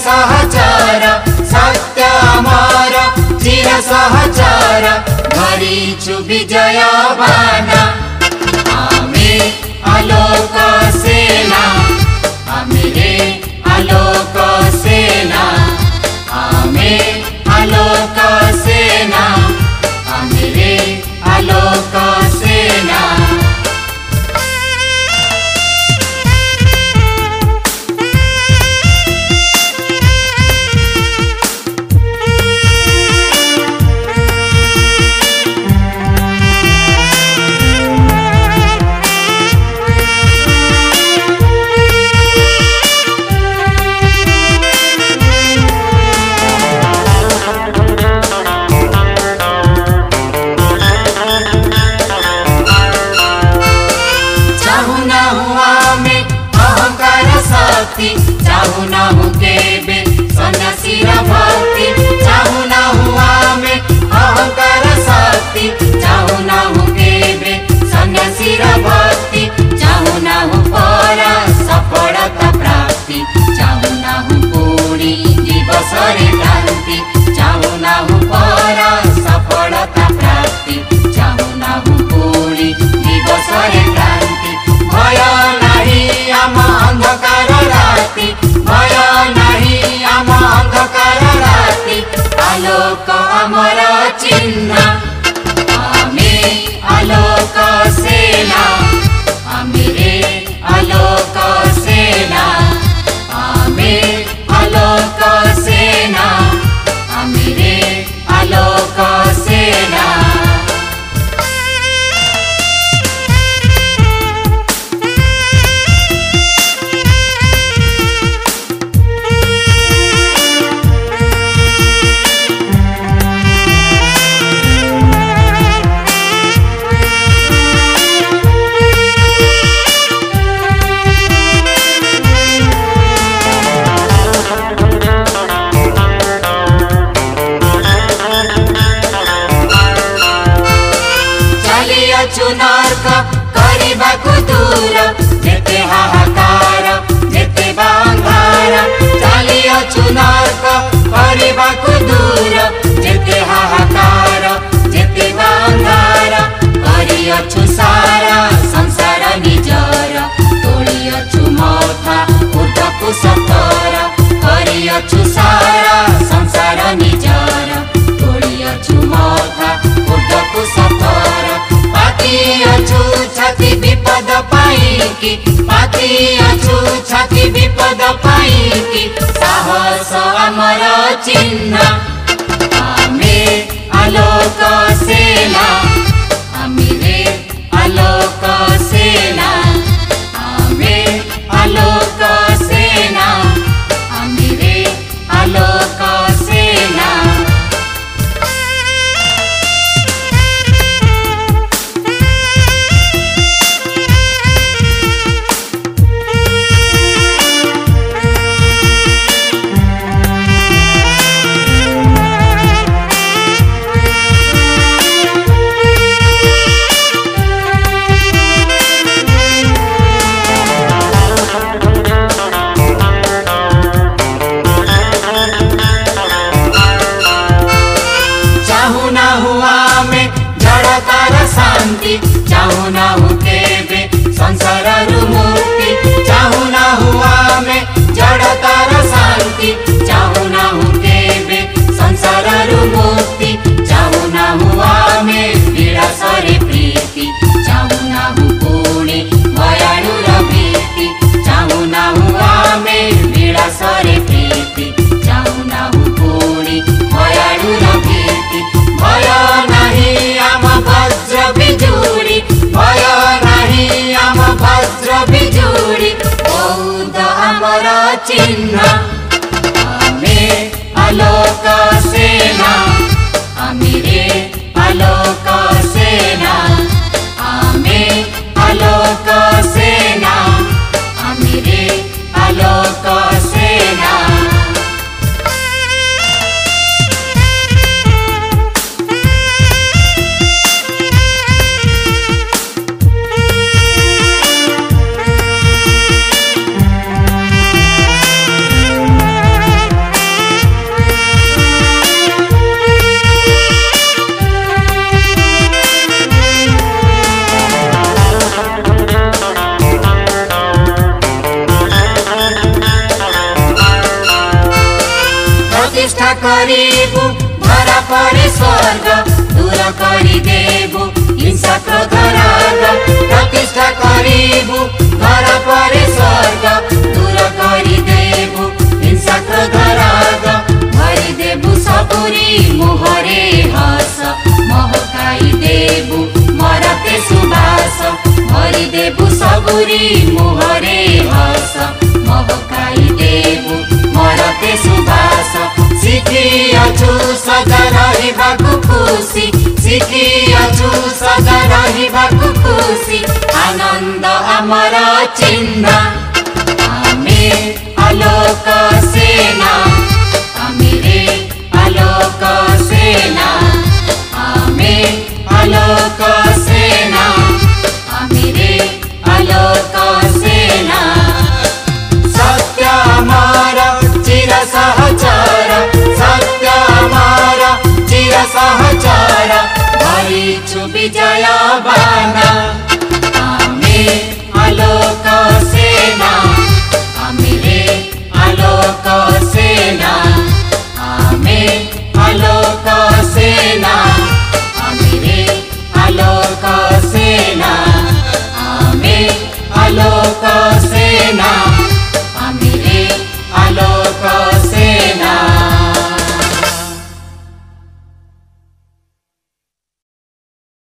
सहचर सत्य अमर चिर सहचर धरिछु विजय बाना आमे आलोक सेना आमे रे आलोक सेना आमे आलोक सेना आमे रे आलोक सेना चाहू ना हूँ केबे सन्यासीर भक्ति चाहू ना हूँ आमे अहंकार शक्ति चाहू ना हूँ केबे सन्यासीर भक्ति चाहू ना हूँ पर सफलता प्राप्ति चाहू ना हूँ पूरी दिवसरे क्रांति चाहू ना हूँ पर सफलता प्राप्ति चाहू ना हूँ पूरी दिवसरे क्रांति भय नाही आम अंधकार राति भय नाही आम अंधकार राति आलोक अमर चिन्ह आमे आलोक सेना आमे रे आलोक सेना आमे आलोक सेना आमे रे आलोक सेना चुनार्क करिबाकु दूर जेते हाहाकार जेते बांधार चालिया चुनार्क करिबाकु दूर जेते हाहाकार जेते बांधार करियछु सारा संसार निजर तोलियछु मथा उठकु सतर करियछु सारा संसार निजर तोलियछु मथा उठकु सतर पातियछु छति विपद पाइकी पातियछु छति विपद पाइकी साहस अमर चिन्ह आमे आलोक सेना आमे रे आलोक सेना आमे आलोक सेना आमे रे आलोक सेना सबुरी मुहरे हस महकाई देबु मरते सुबास भरि देबु सबुरी मुहरे हस महकाई देबु मरते सुबास शिखिअछु सदा रहिबाकु खुशी शिखिअछु सदा रहिबाकु खुशी आनंद आमर चिन्ह आमे आलोक सेना आमे रे आलोक सेना आमे आलोक सेना आमे रे आलोक सेना सत्य आमर चिर सहचर सत्य आमर चिर सहचर धरिछु विजय बाना आमे आलोक सेना आमे रे आलोक सेना आमे